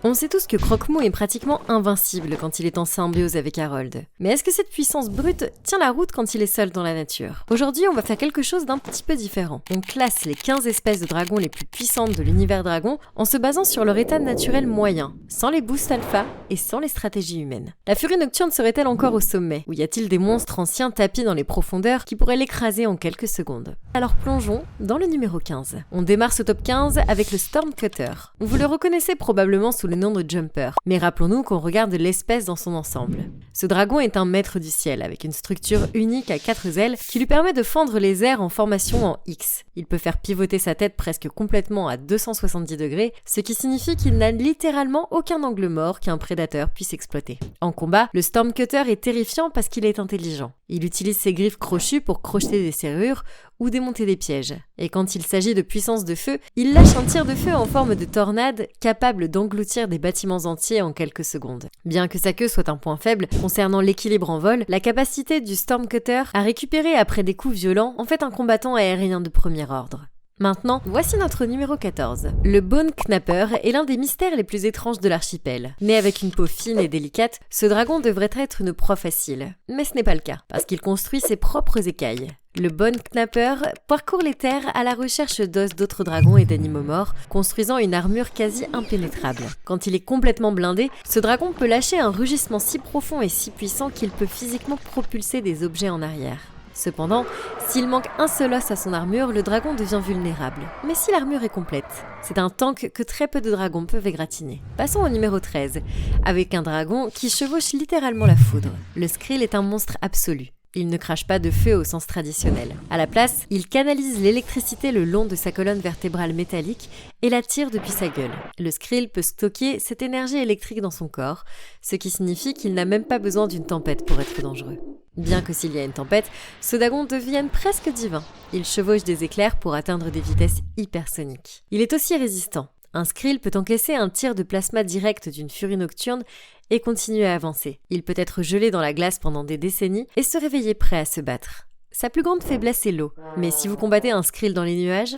On sait tous que Croque-Mou est pratiquement invincible quand il est en symbiose avec Harold. Mais est-ce que cette puissance brute tient la route quand il est seul dans la nature? Aujourd'hui, on va faire quelque chose d'un petit peu différent. On classe les 15 espèces de dragons les plus puissantes de l'univers dragon en se basant sur leur état naturel moyen, sans les boosts alpha et sans les stratégies humaines. La furie nocturne serait-elle encore au sommet? Ou y a-t-il des monstres anciens tapis dans les profondeurs qui pourraient l'écraser en quelques secondes? Alors plongeons dans le numéro 15. On démarre ce top 15 avec le Stormcutter. Vous le reconnaissez probablement sous le nom de Jumper, mais rappelons-nous qu'on regarde l'espèce dans son ensemble. Ce dragon est un maître du ciel, avec une structure unique à 4 ailes qui lui permet de fendre les airs en formation en X. Il peut faire pivoter sa tête presque complètement à 270 degrés, ce qui signifie qu'il n'a littéralement aucun angle mort qu'un prédateur puisse exploiter. En combat, le Stormcutter est terrifiant parce qu'il est intelligent. Il utilise ses griffes crochues pour crocheter des serrures ou démonter des pièges. Et quand il s'agit de puissance de feu, il lâche un tir de feu en forme de tornade capable d'engloutir des bâtiments entiers en quelques secondes. Bien que sa queue soit un point faible concernant l'équilibre en vol, la capacité du Stormcutter à récupérer après des coups violents en fait un combattant aérien de premier ordre. Maintenant, voici notre numéro 14. Le Bone Knapper est l'un des mystères les plus étranges de l'archipel. Né avec une peau fine et délicate, ce dragon devrait être une proie facile. Mais ce n'est pas le cas, parce qu'il construit ses propres écailles. Le Bone Knapper parcourt les terres à la recherche d'os d'autres dragons et d'animaux morts, construisant une armure quasi impénétrable. Quand il est complètement blindé, ce dragon peut lâcher un rugissement si profond et si puissant qu'il peut physiquement propulser des objets en arrière. Cependant, s'il manque un seul os à son armure, le dragon devient vulnérable. Mais si l'armure est complète, c'est un tank que très peu de dragons peuvent égratigner. Passons au numéro 13, avec un dragon qui chevauche littéralement la foudre. Le Skrill est un monstre absolu. Il ne crache pas de feu au sens traditionnel. À la place, il canalise l'électricité le long de sa colonne vertébrale métallique et la tire depuis sa gueule. Le Skrill peut stocker cette énergie électrique dans son corps, ce qui signifie qu'il n'a même pas besoin d'une tempête pour être dangereux. Bien que s'il y a une tempête, ce dragon devienne presque divin. Il chevauche des éclairs pour atteindre des vitesses hypersoniques. Il est aussi résistant. Un Skrill peut encaisser un tir de plasma direct d'une furie nocturne et continuer à avancer. Il peut être gelé dans la glace pendant des décennies et se réveiller prêt à se battre. Sa plus grande faiblesse est l'eau, mais si vous combattez un Skrill dans les nuages,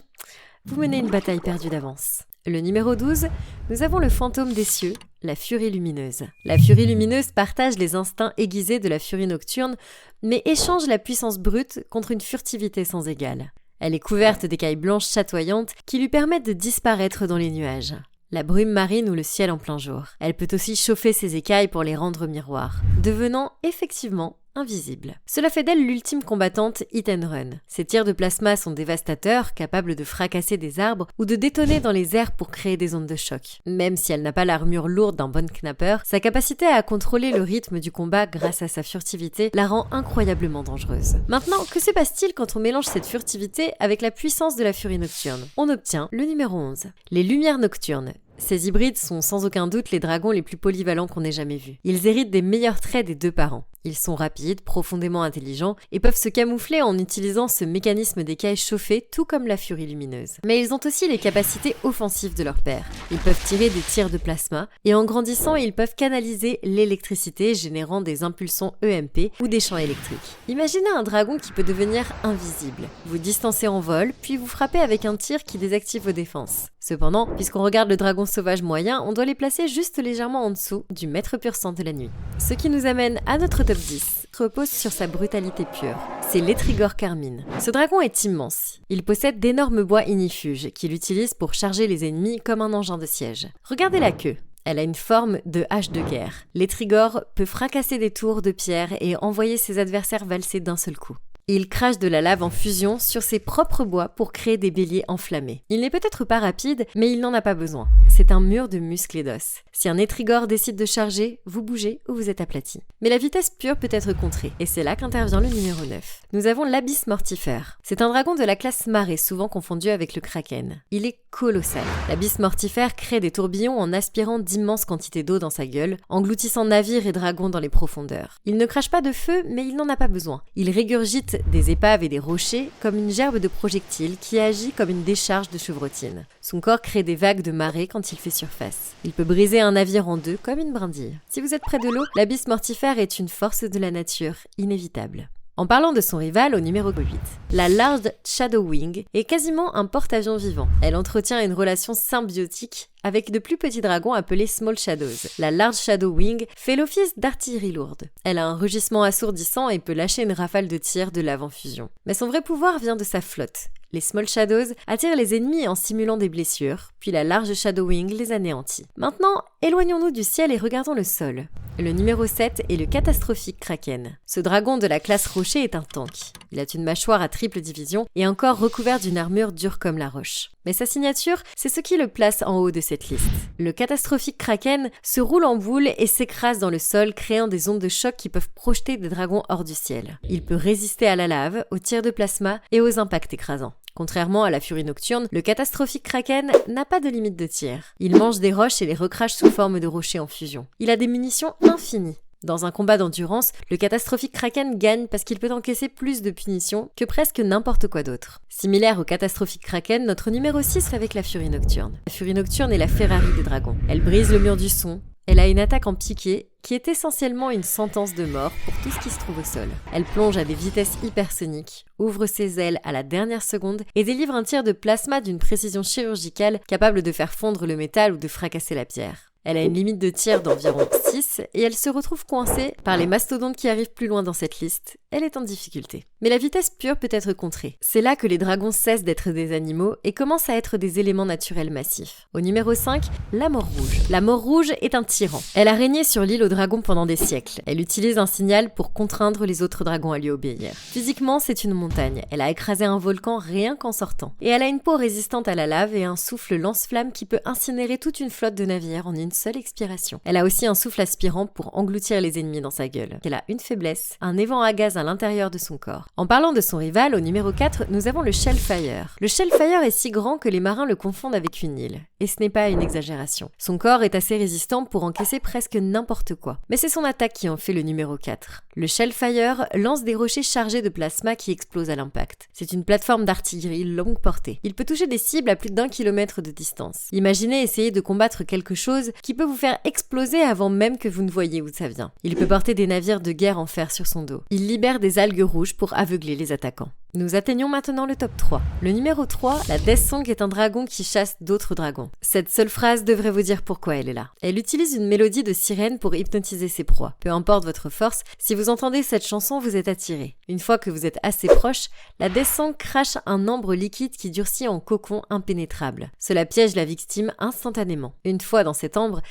vous menez une bataille perdue d'avance. Le numéro 12, nous avons le fantôme des cieux, la furie lumineuse. La furie lumineuse partage les instincts aiguisés de la furie nocturne, mais échange la puissance brute contre une furtivité sans égale. Elle est couverte d'écailles blanches chatoyantes qui lui permettent de disparaître dans les nuages. La brume marine ou le ciel en plein jour. Elle peut aussi chauffer ses écailles pour les rendre miroirs, devenant effectivement invisible. Cela fait d'elle l'ultime combattante hit and run. Ses tirs de plasma sont dévastateurs, capables de fracasser des arbres ou de détonner dans les airs pour créer des ondes de choc. Même si elle n'a pas l'armure lourde d'un Bone Knapper, sa capacité à contrôler le rythme du combat grâce à sa furtivité la rend incroyablement dangereuse. Maintenant, que se passe-t-il quand on mélange cette furtivité avec la puissance de la furie nocturne? On obtient le numéro 11. Les lumières nocturnes. Ces hybrides sont sans aucun doute les dragons les plus polyvalents qu'on ait jamais vus. Ils héritent des meilleurs traits des deux parents. Ils sont rapides, profondément intelligents et peuvent se camoufler en utilisant ce mécanisme d'écailles chauffées, tout comme la furie lumineuse. Mais ils ont aussi les capacités offensives de leur père. Ils peuvent tirer des tirs de plasma et en grandissant, ils peuvent canaliser l'électricité générant des impulsions EMP ou des champs électriques. Imaginez un dragon qui peut devenir invisible. Vous distancez en vol, puis vous frappez avec un tir qui désactive vos défenses. Cependant, puisqu'on regarde le dragon sauvage moyen, on doit les placer juste légèrement en dessous du maître pur sang de la nuit. Ce qui nous amène à notre top 10, repose sur sa brutalité pure. C'est l'Etrigor Carmine. Ce dragon est immense. Il possède d'énormes bois ignifuges qu'il utilise pour charger les ennemis comme un engin de siège. Regardez la queue. Elle a une forme de hache de guerre. L'Etrigor peut fracasser des tours de pierre et envoyer ses adversaires valser d'un seul coup. Il crache de la lave en fusion sur ses propres bois pour créer des béliers enflammés. Il n'est peut-être pas rapide, mais il n'en a pas besoin. C'est un mur de muscles et d'os. Si un Etrigor décide de charger, vous bougez ou vous êtes aplati. Mais la vitesse pure peut être contrée, et c'est là qu'intervient le numéro 9. Nous avons l'Abysse Mortifère. C'est un dragon de la classe marée, souvent confondu avec le Kraken. Il est colossal. L'Abysse Mortifère crée des tourbillons en aspirant d'immenses quantités d'eau dans sa gueule, engloutissant navires et dragons dans les profondeurs. Il ne crache pas de feu, mais il n'en a pas besoin. Il régurgite des épaves et des rochers comme une gerbe de projectiles qui agit comme une décharge de chevrotine. Son corps crée des vagues de marée quand il fait surface. Il peut briser un navire en deux comme une brindille. Si vous êtes près de l'eau, l'Abysse Mortifère est une force de la nature inévitable. En parlant de son rival au numéro 8, la Large Shadowwing est quasiment un porte-avions vivant. Elle entretient une relation symbiotique avec de plus petits dragons appelés Small Shadows. La Large Shadowwing fait l'office d'artillerie lourde. Elle a un rugissement assourdissant et peut lâcher une rafale de tir de l'avant-fusion. Mais son vrai pouvoir vient de sa flotte. Les Small Shadows attirent les ennemis en simulant des blessures, puis la Large Shadowwing les anéantit. Maintenant, éloignons-nous du ciel et regardons le sol. Le numéro 7 est le catastrophique Kraken. Ce dragon de la classe rocher est un tank. Il a une mâchoire à triple division et un corps recouvert d'une armure dure comme la roche. Mais sa signature, c'est ce qui le place en haut de cette liste. Le catastrophique Kraken se roule en boule et s'écrase dans le sol, créant des ondes de choc qui peuvent projeter des dragons hors du ciel. Il peut résister à la lave, aux tirs de plasma et aux impacts écrasants. Contrairement à la furie nocturne, le catastrophique Kraken n'a pas de limite de tir. Il mange des roches et les recrache sous forme de rochers en fusion. Il a des munitions infinies. Dans un combat d'endurance, le catastrophique Kraken gagne parce qu'il peut encaisser plus de punitions que presque n'importe quoi d'autre. Similaire au catastrophique Kraken, notre numéro 6 avec la furie nocturne. La furie nocturne est la Ferrari des dragons. Elle brise le mur du son. Elle a une attaque en piqué qui est essentiellement une sentence de mort pour tout ce qui se trouve au sol. Elle plonge à des vitesses hypersoniques, ouvre ses ailes à la dernière seconde et délivre un tir de plasma d'une précision chirurgicale capable de faire fondre le métal ou de fracasser la pierre. Elle a une limite de tir d'environ 6 et elle se retrouve coincée par les mastodontes qui arrivent plus loin dans cette liste. Elle est en difficulté. Mais la vitesse pure peut être contrée. C'est là que les dragons cessent d'être des animaux et commencent à être des éléments naturels massifs. Au numéro 5, la mort rouge. La mort rouge est un tyran. Elle a régné sur l'île aux dragons pendant des siècles. Elle utilise un signal pour contraindre les autres dragons à lui obéir. Physiquement, c'est une montagne. Elle a écrasé un volcan rien qu'en sortant. Et elle a une peau résistante à la lave et un souffle lance-flamme qui peut incinérer toute une flotte de navires en une seule expiration. Elle a aussi un souffle aspirant pour engloutir les ennemis dans sa gueule. Elle a une faiblesse, un évent à gaz à l'intérieur de son corps. En parlant de son rival, au numéro 4, nous avons le Shellfire. Le Shellfire est si grand que les marins le confondent avec une île. Et ce n'est pas une exagération. Son corps est assez résistant pour encaisser presque n'importe quoi. Mais c'est son attaque qui en fait le numéro 4. Le Shellfire lance des rochers chargés de plasma qui explosent à l'impact. C'est une plateforme d'artillerie longue portée. Il peut toucher des cibles à plus d'1 kilomètre de distance. Imaginez essayer de combattre quelque chose qui peut vous faire exploser avant même que vous ne voyiez où ça vient. Il peut porter des navires de guerre en fer sur son dos. Il libère des algues rouges pour aveugler les attaquants. Nous atteignons maintenant le top 3. Le numéro 3, la Death Song est un dragon qui chasse d'autres dragons. Cette seule phrase devrait vous dire pourquoi elle est là. Elle utilise une mélodie de sirène pour hypnotiser ses proies. Peu importe votre force, si vous entendez cette chanson, vous êtes attiré. Une fois que vous êtes assez proche, la Death Song crache un ambre liquide qui durcit en cocon impénétrable. Cela piège la victime instantanément. Une fois dans cet ambre,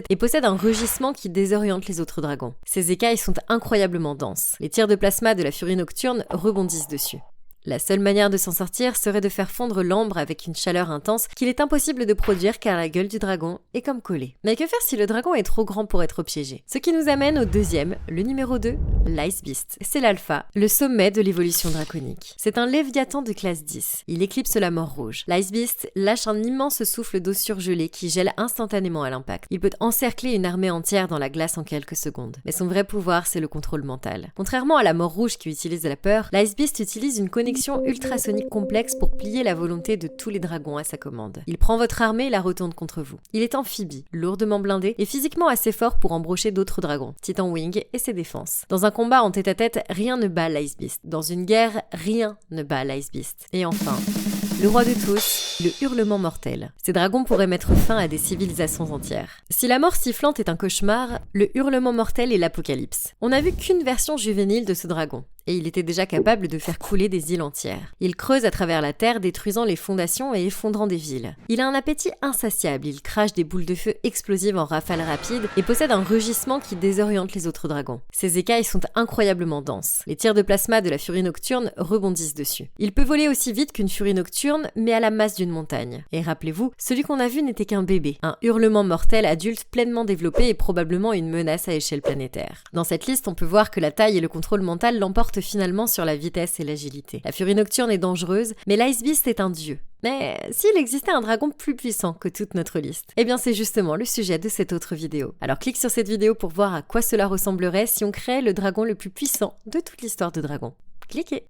et possède un rugissement qui désoriente les autres dragons. Ses écailles sont incroyablement denses. Les tirs de plasma de la furie nocturne rebondissent dessus. La seule manière de s'en sortir serait de faire fondre l'ambre avec une chaleur intense qu'il est impossible de produire car la gueule du dragon est comme collée. Mais que faire si le dragon est trop grand pour être piégé? Ce qui nous amène au deuxième, le numéro 2, l'Ice Beast. C'est l'alpha, le sommet de l'évolution draconique. C'est un léviathan de classe 10. Il éclipse la mort rouge. L'Ice Beast lâche un immense souffle d'eau surgelée qui gèle instantanément à l'impact. Il peut encercler une armée entière dans la glace en quelques secondes. Mais son vrai pouvoir, c'est le contrôle mental. Contrairement à la mort rouge qui utilise de la peur, l'Ice Beast utilise une connexion ultrasonique complexe pour plier la volonté de tous les dragons à sa commande. Il prend votre armée et la retourne contre vous. Il est amphibie, lourdement blindé et physiquement assez fort pour embrocher d'autres dragons, Titan Wing et ses défenses. Dans un combat en tête-à-tête, rien ne bat l'Ice Beast. Dans une guerre, rien ne bat l'Ice Beast. Et enfin, le roi de tous, le hurlement mortel. Ces dragons pourraient mettre fin à des civilisations entières. Si la mort sifflante est un cauchemar, le hurlement mortel est l'apocalypse. On n'a vu qu'une version juvénile de ce dragon. Et il était déjà capable de faire couler des îles entières. Il creuse à travers la terre, détruisant les fondations et effondrant des villes. Il a un appétit insatiable, il crache des boules de feu explosives en rafales rapides et possède un rugissement qui désoriente les autres dragons. Ses écailles sont incroyablement denses. Les tirs de plasma de la furie nocturne rebondissent dessus. Il peut voler aussi vite qu'une furie nocturne, mais à la masse d'une montagne. Et rappelez-vous, celui qu'on a vu n'était qu'un bébé. Un hurlement mortel adulte pleinement développé et probablement une menace à échelle planétaire. Dans cette liste, on peut voir que la taille et le contrôle mental l'emportent finalement sur la vitesse et l'agilité. La furie nocturne est dangereuse, mais l'Ice Beast est un dieu. Mais s'il existait un dragon plus puissant que toute notre liste, eh bien c'est justement le sujet de cette autre vidéo. Alors clique sur cette vidéo pour voir à quoi cela ressemblerait si on créait le dragon le plus puissant de toute l'histoire de dragons. Cliquez!